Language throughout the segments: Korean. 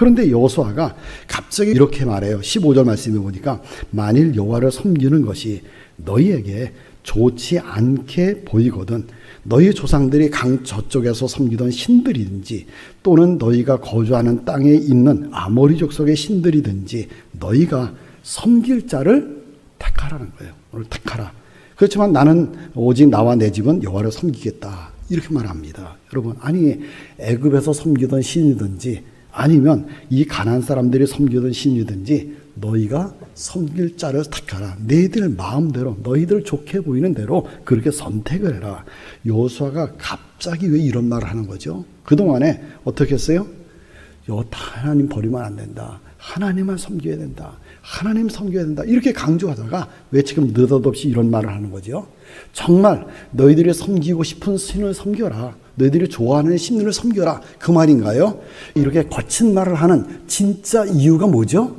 그런데 여호수아가 갑자기 이렇게 말해요. 15절 말씀에 보니까 만일 여호와를 섬기는 것이 너희에게 좋지 않게 보이거든 너희 조상들이 강 저쪽에서 섬기던 신들이든지 또는 너희가 거주하는 땅에 있는 아모리 족속의 신들이든지 너희가 섬길 자를 택하라는 거예요. 오늘 택하라. 그렇지만 나는 오직 나와 내 집은 여호와를 섬기겠다. 이렇게 말합니다. 여러분, 아니 애굽에서 섬기던 신이든지 아니면 이 가나안 사람들이 섬기던 신이든지 너희가 섬길 자를 택하라. 너희들 마음대로 너희들 좋게 보이는 대로 그렇게 선택을 해라. 여호수아가 갑자기 왜 이런 말을 하는 거죠? 그동안에 어떻게 했어요? 하나님 버리면 안 된다. 하나님만 섬겨야 된다. 하나님 섬겨야 된다. 이렇게 강조하다가 왜 지금 느닷없이 이런 말을 하는 거죠? 정말 너희들이 섬기고 싶은 신을 섬겨라. 너희들이 좋아하는 신을 섬겨라. 그 말인가요? 이렇게 거친 말을 하는 진짜 이유가 뭐죠?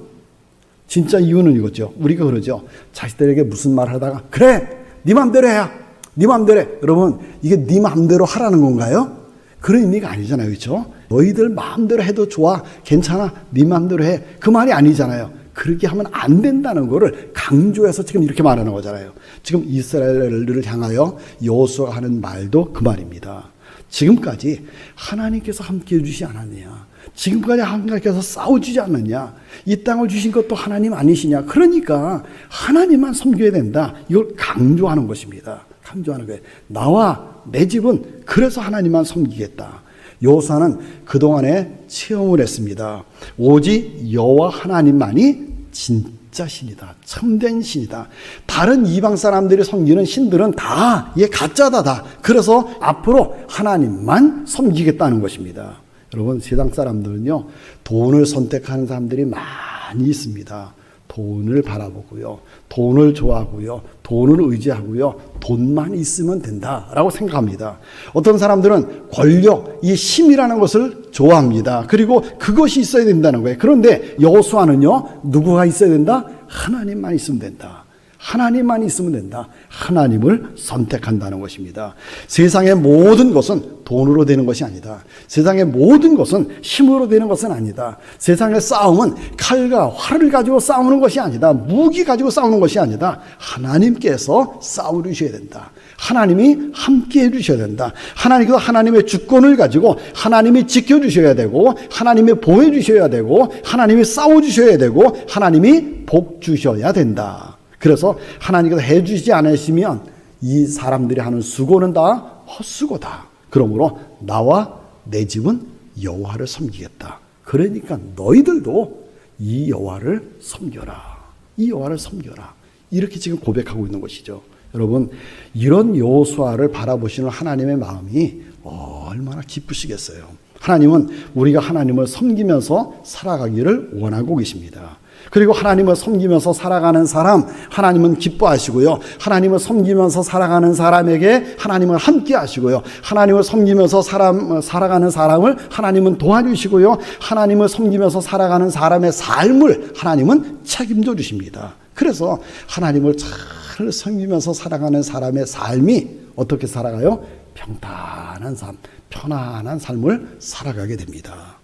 진짜 이유는 이거죠. 우리가 그러죠. 자식들에게 무슨 말을 하다가 그래! 네 맘대로 해야! 네 맘대로 해! 여러분, 이게 네 맘대로 하라는 건가요? 그런 의미가 아니잖아요. 그렇죠? 너희들 마음대로 해도 좋아. 괜찮아. 네 맘대로 해. 그 말이 아니잖아요. 그렇게 하면 안 된다는 거를 강조해서 지금 이렇게 말하는 거잖아요. 지금 이스라엘을 향하여 여호수아가 하는 말도 그 말입니다. 지금까지 하나님께서 함께 해주지 않았느냐. 지금까지 하나님께서 싸워주지 않느냐. 이 땅을 주신 것도 하나님 아니시냐. 그러니까 하나님만 섬겨야 된다. 이걸 강조하는 것입니다. 강조하는 거예요. 나와 내 집은 그래서 하나님만 섬기겠다. 여호수아는 그동안에 체험을 했습니다. 오직 여호와 하나님만이 진짜 신이다. 참된 신이다. 다른 이방 사람들이 섬기는 신들은 다 이게 가짜다. 다. 그래서 앞으로 하나님만 섬기겠다는 것입니다. 여러분, 세상 사람들은요, 돈을 선택하는 사람들이 많이 있습니다. 돈을 바라보고요, 돈을 좋아하고요, 돈을 의지하고요, 돈만 있으면 된다라고 생각합니다. 어떤 사람들은 권력, 이 힘이라는 것을 좋아합니다. 그리고 그것이 있어야 된다는 거예요. 그런데 여호수아는요, 누구가 있어야 된다? 하나님만 있으면 된다. 하나님만 있으면 된다. 하나님을 선택한다는 것입니다. 세상의 모든 것은 돈으로 되는 것이 아니다. 세상의 모든 것은 힘으로 되는 것은 아니다. 세상의 싸움은 칼과 활을 가지고 싸우는 것이 아니다. 무기 가지고 싸우는 것이 아니다. 하나님께서 싸우셔야 된다. 하나님이 함께 해주셔야 된다. 하나님께서 하나님의 주권을 가지고 하나님이 지켜주셔야 되고 하나님이 보호해주셔야 되고 하나님이 싸워주셔야 되고 하나님이 복 주셔야 된다. 그래서 하나님께서 해주시지 않으시면 이 사람들이 하는 수고는 다 헛수고다. 그러므로 나와 내 집은 여호와를 섬기겠다. 그러니까 너희들도 이 여호와를 섬겨라. 이 여호와를 섬겨라. 이렇게 지금 고백하고 있는 것이죠. 여러분, 이런 여호수아를 바라보시는 하나님의 마음이 얼마나 기쁘시겠어요. 하나님은 우리가 하나님을 섬기면서 살아가기를 원하고 계십니다. 그리고 하나님을 섬기면서 살아가는 사람 하나님은 기뻐하시고요. 하나님을 섬기면서 살아가는 사람에게 하나님은 함께 하시고요. 하나님을 섬기면서 살아가는 사람을 하나님은 도와주시고요. 하나님을 섬기면서 살아가는 사람의 삶을 하나님은 책임져 주십니다. 그래서 하나님을 잘 섬기면서 살아가는 사람의 삶이 어떻게 살아가요? 평탄한 삶, 편안한 삶을 살아가게 됩니다.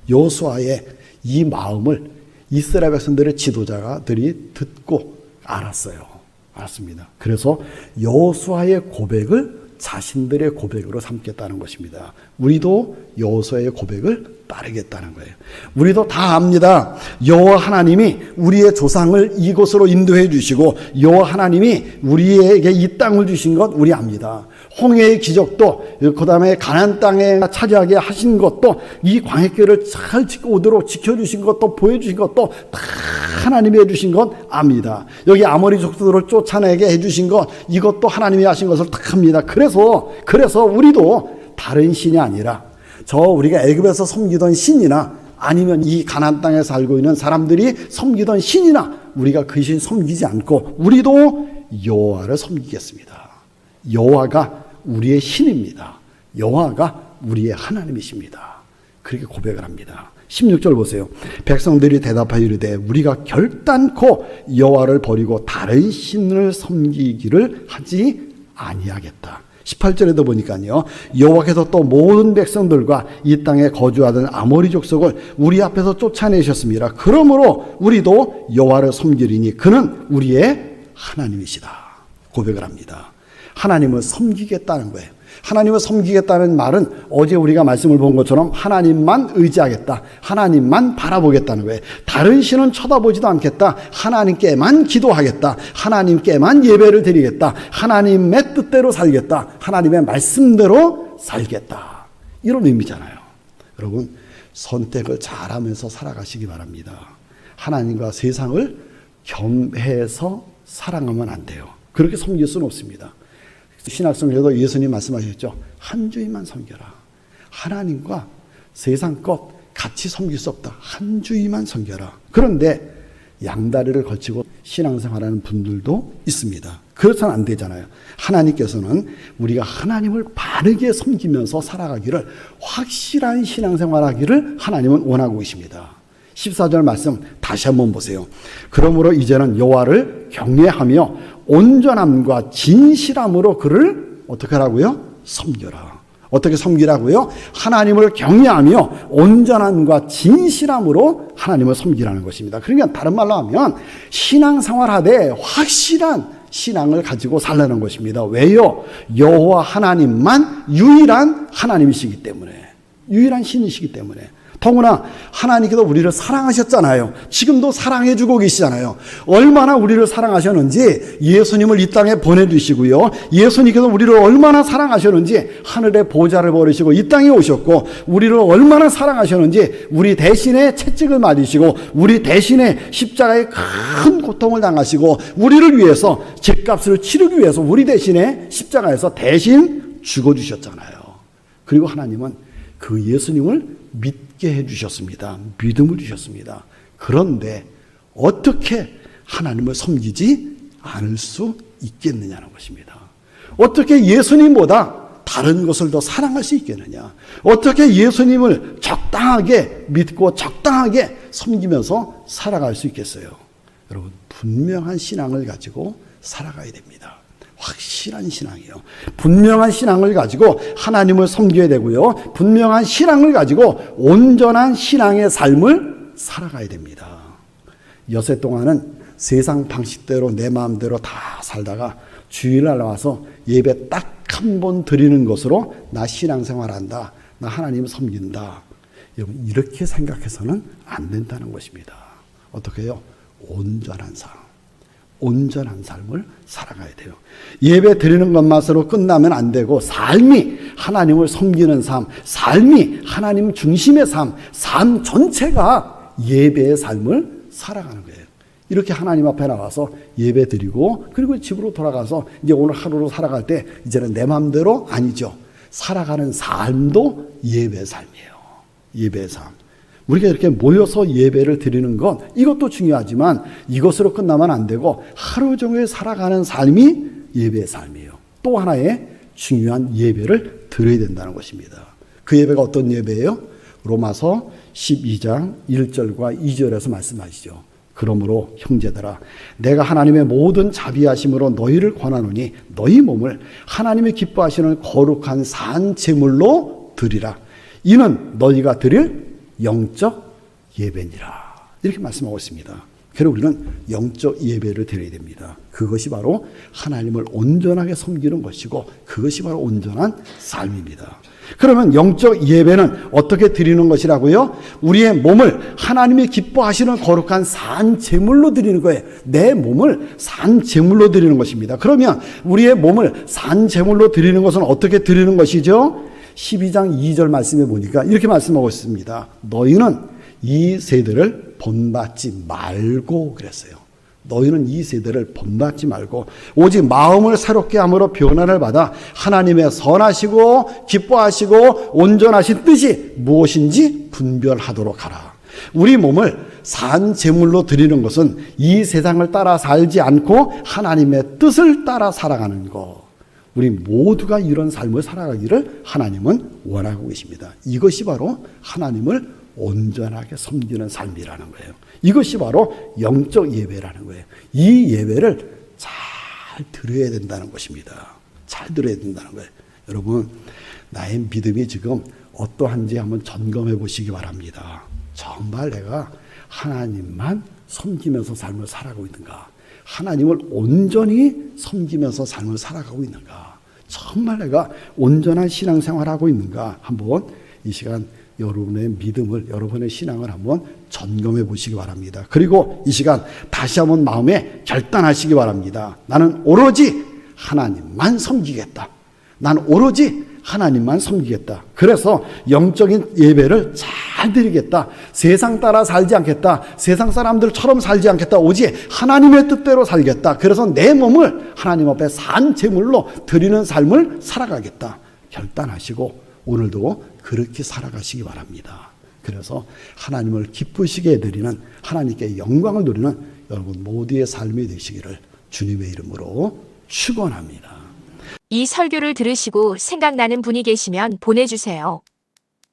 여호수아의 이 마음을 이스라엘 백성들의 지도자들이 듣고 알았습니다. 그래서 여호수아의 고백을 자신들의 고백으로 삼겠다는 것입니다. 우리도 여호수아의 고백을 따르겠다는 거예요. 우리도 다 압니다. 여호와 하나님이 우리의 조상을 이곳으로 인도해 주시고 여호와 하나님이 우리에게 이 땅을 주신 것 우리 압니다. 홍해의 기적도 그 다음에 가나안 땅에 차지하게 하신 것도 이 광해길을 잘 오도록 지켜주신 것도 보여주신 것도 다 하나님이 해주신 것 압니다. 여기 아모리 족속들을 쫓아내게 해주신 것 이것도 하나님이 하신 것을 다 압니다. 그래서 우리도 다른 신이 아니라 우리가 애굽에서 섬기던 신이나 아니면 이 가나안 땅에 살고 있는 사람들이 섬기던 신이나 우리가 그 신 섬기지 않고 우리도 여호와를 섬기겠습니다. 여호와가 우리의 신입니다. 여호와가 우리의 하나님이십니다. 그렇게 고백을 합니다. 16절 보세요. 백성들이 대답하여 이르되 우리가 결단코 여호와를 버리고 다른 신을 섬기기를 하지 아니하겠다. 18절에도 보니까요. 여호와께서 또 모든 백성들과 이 땅에 거주하던 아모리 족속을 우리 앞에서 쫓아내셨습니다. 그러므로 우리도 여호와를 섬기리니 그는 우리의 하나님이시다. 고백을 합니다. 하나님을 섬기겠다는 거예요. 하나님을 섬기겠다는 말은 어제 우리가 말씀을 본 것처럼 하나님만 의지하겠다. 하나님만 바라보겠다는 거예요. 다른 신은 쳐다보지도 않겠다. 하나님께만 기도하겠다. 하나님께만 예배를 드리겠다. 하나님의 뜻대로 살겠다. 하나님의 말씀대로 살겠다. 이런 의미잖아요. 여러분, 선택을 잘하면서 살아가시기 바랍니다. 하나님과 세상을 겸해서 사랑하면 안 돼요. 그렇게 섬길 수는 없습니다. 신학성에도 예수님 말씀하셨죠. 한 주인만 섬겨라. 하나님과 세상 것 같이 섬길 수 없다. 한 주인만 섬겨라. 그런데 양다리를 걸치고 신앙생활하는 분들도 있습니다. 그렇서는 안 되잖아요. 하나님께서는 우리가 하나님을 바르게 섬기면서 살아가기를, 확실한 신앙생활하기를 하나님은 원하고 계십니다. 14절 말씀 다시 한번 보세요. 그러므로 이제는 여호와를 경외하며 온전함과 진실함으로 그를 어떻게 하라고요? 섬겨라. 어떻게 섬기라고요? 하나님을 경외하며 온전함과 진실함으로 하나님을 섬기라는 것입니다. 그러니까 다른 말로 하면 신앙생활하되 확실한 신앙을 가지고 살라는 것입니다. 왜요? 여호와 하나님만 유일한 하나님이시기 때문에, 유일한 신이시기 때문에. 더구나 하나님께서 우리를 사랑하셨잖아요. 지금도 사랑해주고 계시잖아요. 얼마나 우리를 사랑하셨는지 예수님을 이 땅에 보내주시고요. 예수님께서 우리를 얼마나 사랑하셨는지 하늘의 보좌를 버리시고 이 땅에 오셨고, 우리를 얼마나 사랑하셨는지 우리 대신에 채찍을 맞으시고 우리 대신에 십자가에 큰 고통을 당하시고 우리를 위해서 죗값을 치르기 위해서 우리 대신에 십자가에서 대신 죽어주셨잖아요. 그리고 하나님은 그 예수님을 믿게 해주셨습니다. 믿음을 주셨습니다. 그런데 어떻게 하나님을 섬기지 않을 수 있겠느냐는 것입니다. 어떻게 예수님보다 다른 것을 더 사랑할 수 있겠느냐? 어떻게 예수님을 적당하게 믿고 적당하게 섬기면서 살아갈 수 있겠어요? 여러분, 분명한 신앙을 가지고 살아가야 됩니다. 확실한 신앙이요. 분명한 신앙을 가지고 하나님을 섬겨야 되고요. 분명한 신앙을 가지고 온전한 신앙의 삶을 살아가야 됩니다. 여세 동안은 세상 방식대로 내 마음대로 다 살다가 주일날 와서 예배 딱 한 번 드리는 것으로 나 신앙생활한다. 나 하나님을 섬긴다. 여러분, 이렇게 생각해서는 안 된다는 것입니다. 어떻게 해요? 온전한 삶. 온전한 삶을 살아가야 돼요. 예배 드리는 것만으로 끝나면 안 되고, 삶이 하나님을 섬기는 삶, 삶이 하나님 중심의 삶, 삶 전체가 예배의 삶을 살아가는 거예요. 이렇게 하나님 앞에 나와서 예배 드리고 그리고 집으로 돌아가서 이제 오늘 하루로 살아갈 때 이제는 내 마음대로 아니죠. 살아가는 삶도 예배의 삶이에요. 예배의 삶. 우리가 이렇게 모여서 예배를 드리는 것, 이것도 중요하지만 이것으로 끝나면 안 되고 하루 종일 살아가는 삶이 예배의 삶이에요. 또 하나의 중요한 예배를 드려야 된다는 것입니다. 그 예배가 어떤 예배예요? 로마서 12장 1절과 2절에서 말씀하시죠. 그러므로 형제들아, 내가 하나님의 모든 자비하심으로 너희를 권하노니 너희 몸을 하나님이 기뻐하시는 거룩한 산 제물로 드리라. 이는 너희가 드릴 영적 예배니라. 이렇게 말씀하고 있습니다. 그래서 우리는 영적 예배를 드려야 됩니다. 그것이 바로 하나님을 온전하게 섬기는 것이고 그것이 바로 온전한 삶입니다. 그러면 영적 예배는 어떻게 드리는 것이라고요? 우리의 몸을 하나님이 기뻐하시는 거룩한 산 제물로 드리는 거예요. 내 몸을 산 제물로 드리는 것입니다. 그러면 우리의 몸을 산 제물로 드리는 것은 어떻게 드리는 것이죠? 12장 2절 말씀에 보니까 이렇게 말씀하고 있습니다. 너희는 이 세대를 본받지 말고 그랬어요. 너희는 이 세대를 본받지 말고 오직 마음을 새롭게 함으로 변화를 받아 하나님의 선하시고 기뻐하시고 온전하신 뜻이 무엇인지 분별하도록 하라. 우리 몸을 산 제물로 드리는 것은 이 세상을 따라 살지 않고 하나님의 뜻을 따라 살아가는 것. 우리 모두가 이런 삶을 살아가기를 하나님은 원하고 계십니다. 이것이 바로 하나님을 온전하게 섬기는 삶이라는 거예요. 이것이 바로 영적 예배라는 거예요. 이 예배를 잘 드려야 된다는 것입니다. 잘 들어야 된다는 거예요. 여러분, 나의 믿음이 지금 어떠한지 한번 점검해 보시기 바랍니다. 정말 내가 하나님만 섬기면서 삶을 살아가고 있는가? 하나님을 온전히 섬기면서 삶을 살아가고 있는가? 정말 내가 온전한 신앙생활을 하고 있는가? 한번 이 시간 여러분의 믿음을, 여러분의 신앙을 한번 점검해 보시기 바랍니다. 그리고 이 시간 다시 한번 마음에 결단하시기 바랍니다. 나는 오로지 하나님만 섬기겠다. 나는 오로지 하나님만 섬기겠다. 그래서 영적인 예배를 잘 드리겠다. 세상 따라 살지 않겠다. 세상 사람들처럼 살지 않겠다. 오직 하나님의 뜻대로 살겠다. 그래서 내 몸을 하나님 앞에 산 제물로 드리는 삶을 살아가겠다. 결단하시고 오늘도 그렇게 살아가시기 바랍니다. 그래서 하나님을 기쁘시게 해드리는, 하나님께 영광을 누리는 여러분 모두의 삶이 되시기를 주님의 이름으로 축원합니다. 이 설교를 들으시고 생각나는 분이 계시면 보내주세요.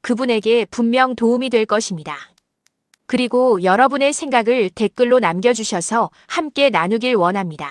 그분에게 분명 도움이 될 것입니다. 그리고 여러분의 생각을 댓글로 남겨주셔서 함께 나누길 원합니다.